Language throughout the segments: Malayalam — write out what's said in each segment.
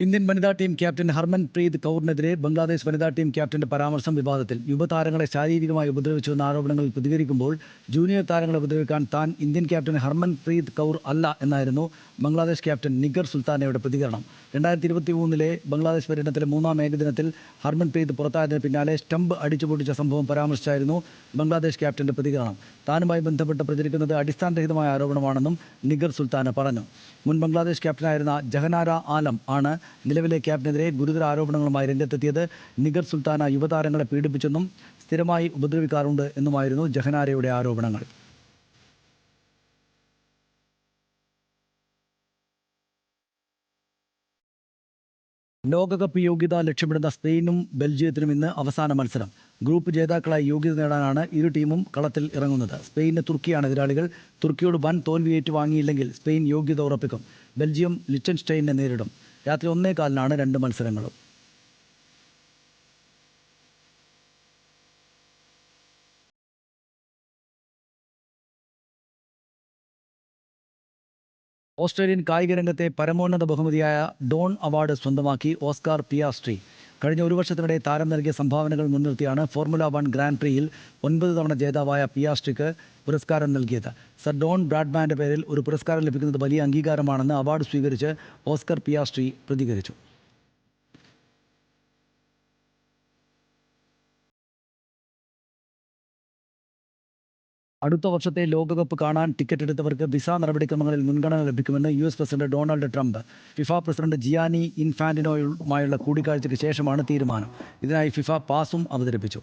ഇന്ത്യൻ വനിതാ ടീം ക്യാപ്റ്റൻ ഹർമൻപ്രീത് കൗറിനെതിരെ ബംഗ്ലാദേശ് വനിതാ ടീം ക്യാപ്റ്റന്റെ പരാമർശം വിവാദത്തിൽ. യുവതാരങ്ങളെ ശാരീരികമായി ഉപദ്രവിച്ചുവെന്ന ആരോപണങ്ങൾ പ്രതികരിക്കുമ്പോൾ ജൂനിയർ താരങ്ങളെ ഉപദ്രവിക്കാൻ താൻ ഇന്ത്യൻ ക്യാപ്റ്റൻ ഹർമൻപ്രീത് കൗർ അല്ല എന്നായിരുന്നു ബംഗ്ലാദേശ് ക്യാപ്റ്റൻ നിഗർ സുൽത്താനയുടെ പ്രതികരണം. 2023 ബംഗ്ലാദേശ് പര്യടനത്തിലെ 3-ാം ഏകദിനത്തിൽ ഹർമൻപ്രീത് പുറത്തായതിന് പിന്നാലെ സ്റ്റംപ് അടിച്ചുപൊട്ടിച്ച സംഭവം പരാമർശിച്ചായിരുന്നു ബംഗ്ലാദേശ് ക്യാപ്റ്റന്റെ പ്രതികരണം. താനുമായി ബന്ധപ്പെട്ട് പ്രചരിക്കുന്നത് അടിസ്ഥാനരഹിതമായ ആരോപണമാണെന്നും നിഗർ സുൽത്താന പറഞ്ഞു. മുൻ ബംഗ്ലാദേശ് ക്യാപ്റ്റനായിരുന്ന ജഹനാര ആലം ആണ് നിലവിലെ ക്യാപ്റ്റനെതിരെ ഗുരുതര ആരോപണങ്ങളുമായി രംഗത്തെത്തിയത്. നിഗർ സുൽത്താന യുവതാരങ്ങളെ പീഡിപ്പിച്ചെന്നും സ്ഥിരമായി ഉപദ്രവിക്കാറുണ്ട് എന്നുമായിരുന്നു ജഹനാരയുടെ ആരോപണങ്ങൾ. ലോകകപ്പ് യോഗ്യത ലക്ഷ്യമിടുന്ന സ്പെയിനും ബെൽജിയത്തിനും ഇന്ന് അവസാന മത്സരം. ഗ്രൂപ്പ് ജേതാക്കളായി യോഗ്യത നേടാനാണ് ഇരു ടീമും കളത്തിൽ ഇറങ്ങുന്നത്. സ്പെയിന് തുർക്കിയാണ് എതിരാളികൾ. തുർക്കിയോട് വൻ തോൽവി ഏറ്റുവാങ്ങിയില്ലെങ്കിൽ സ്പെയിൻ യോഗ്യത ഉറപ്പിക്കും. ബെൽജിയം ലിച്ചൻസ്റ്റൈനെ നേരിടും. രാത്രി 1:15 രണ്ട് മത്സരങ്ങളും. ഓസ്ട്രേലിയൻ കായിക രംഗത്തെ പരമോന്നത ബഹുമതിയായ ഡോൺ അവാർഡ് സ്വന്തമാക്കി ഓസ്കാർ പിയാസ്ട്രി. കഴിഞ്ഞ ഒരു വർഷത്തിനിടെ താരം നൽകിയ സംഭാവനകൾ മുൻനിർത്തിയാണ് ഫോർമുല 1 ഗ്രാൻഡ് പ്രിയിൽ 9 തവണ ജേതാവായ പിയാസ്ട്രിക്ക് പുരസ്കാരം നൽകിയത്. സർ ഡോൺ ബ്രാഡ്മാൻ്റെ പേരിൽ ഒരു പുരസ്കാരം ലഭിക്കുന്നത് വലിയ അംഗീകാരമാണെന്ന് അവാർഡ് സ്വീകരിച്ച് ഓസ്കർ പിയാസ്ട്രി പ്രതികരിച്ചു. അടുത്ത വർഷത്തെ ലോകകപ്പ് കാണാൻ ടിക്കറ്റ് എടുത്തവർക്ക് വിസ നടപടിക്രമങ്ങളിൽ മുൻഗണന ലഭിക്കുമെന്ന് US president Donald Trump. FIFA president Gianni ഇൻഫാന്റിനോയുമായുള്ള കൂടിക്കാഴ്ചയ്ക്ക് ശേഷമാണ് തീരുമാനം. ഇതിനായി ഫിഫ പാസും അവതരിപ്പിച്ചു.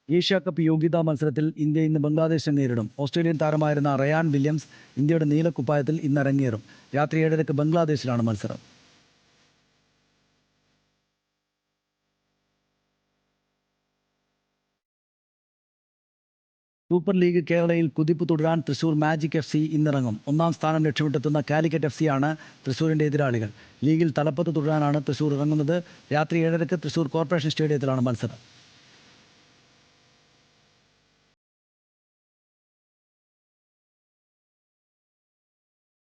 ഏഷ്യ കപ്പ് യോഗ്യതാ മത്സരത്തിൽ ഇന്ത്യ ഇന്ന് ബംഗ്ലാദേശിനെ നേരിടും. ഓസ്ട്രേലിയൻ താരമായിരുന്ന റയാൻ വില്യംസ് ഇന്ത്യയുടെ നീലക്കുപ്പായത്തിൽ ഇന്ന് അരങ്ങേറും. രാത്രി 7:30 ബംഗ്ലാദേശിലാണ് മത്സരം. സൂപ്പർ ലീഗ് കേരളയിൽ കുതിപ്പ് തുടരാൻ തൃശൂർ മാജിക് FC ഇന്നിറങ്ങും. 1-ാം സ്ഥാനം ലക്ഷ്യമിട്ടെത്തുന്ന കാലിക്കറ്റ് FC ആണ് തൃശൂരിൻ്റെ എതിരാളികൾ. ലീഗിൽ തലപ്പത്ത് തുടരാനാണ് തൃശൂർ ഇറങ്ങുന്നത്. രാത്രി 7:30 തൃശൂർ കോർപ്പറേഷൻ സ്റ്റേഡിയത്തിലാണ് മത്സരം.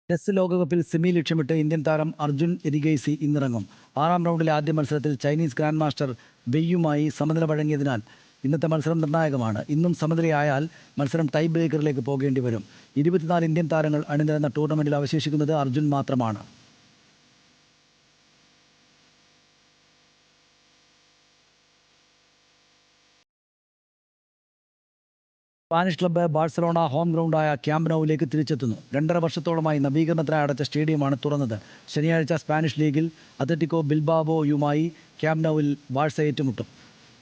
ചെസ് ലോകകപ്പിൽ സെമി ലക്ഷ്യമിട്ട് ഇന്ത്യൻ താരം അർജുൻ എരിഗൈസി ഇന്നിറങ്ങും. 6-ാം റൗണ്ടിലെ ആദ്യ മത്സരത്തിൽ ചൈനീസ് ഗ്രാൻഡ് മാസ്റ്റർ വെയ്യുമായി സമനില വഴങ്ങിയതിനാൽ ഇന്നത്തെ മത്സരം നിർണായകമാണ്. ഇന്നും സമനിലയായാൽ മത്സരം ടൈ ബ്രേക്കറിലേക്ക് പോകേണ്ടി വരും. 24 ഇന്ത്യൻ താരങ്ങൾ അണിനിരന്ന ടൂർണമെൻറ്റിൽ അവശേഷിക്കുന്നത് അർജുൻ മാത്രമാണ്. സ്പാനിഷ് ക്ലബ്ബ് ബാഴ്സലോണ ഹോം ഗ്രൗണ്ടായ ക്യാമ്പ് നൗവിലേക്ക് തിരിച്ചെത്തുന്നു. 2.5 വർഷത്തോളമായി നവീകരണത്തിനായി അടച്ച സ്റ്റേഡിയമാണ് തുറന്നത്. ശനിയാഴ്ച സ്പാനിഷ് ലീഗിൽ അത്ലറ്റിക്കോ ബിൽബാവോയുമായി ക്യാമ്പ് നൗവിൽ ബാഴ്സ ഏറ്റുമുട്ടും.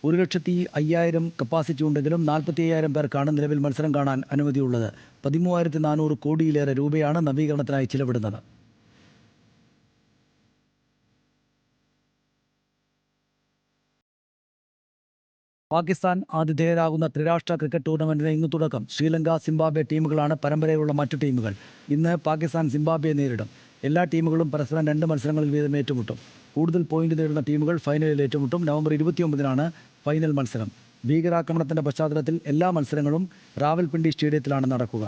1,05,000 കപ്പാസിറ്റി ഉണ്ടെങ്കിലും 45,000 പേർക്കാണ് നിലവിൽ മത്സരം കാണാൻ അനുമതിയുള്ളത്. 13,400 കോടിയിലേറെ രൂപയാണ് നവീകരണത്തിനായി ചിലവിടുന്നത്. പാകിസ്ഥാൻ ആതിഥേയരാകുന്ന ത്രിരാഷ്ട്ര ക്രിക്കറ്റ് ടൂർണമെന്റിന് ഇന്ന് തുടക്കം. ശ്രീലങ്ക, സിംബാബ്വെ ടീമുകളാണ് പരമ്പരയിലുള്ള മറ്റു ടീമുകൾ. ഇന്ന് പാകിസ്ഥാൻ സിംബാബ്വെയെ നേരിടും. എല്ലാ ടീമുകളും പരസ്പരം 2 മത്സരങ്ങളിൽ വീതം ഏറ്റുമുട്ടും. കൂടുതൽ പോയിന്റ് നേടുന്ന ടീമുകൾ ഫൈനലിൽ ഏറ്റുമുട്ടും. നവംബർ 29-നാണ് ഫൈനൽ മത്സരം. ഭീകരാക്രമണത്തിന്റെ പശ്ചാത്തലത്തിൽ എല്ലാ മത്സരങ്ങളും റാവൽപിണ്ടി സ്റ്റേഡിയത്തിലാണ് നടക്കുക.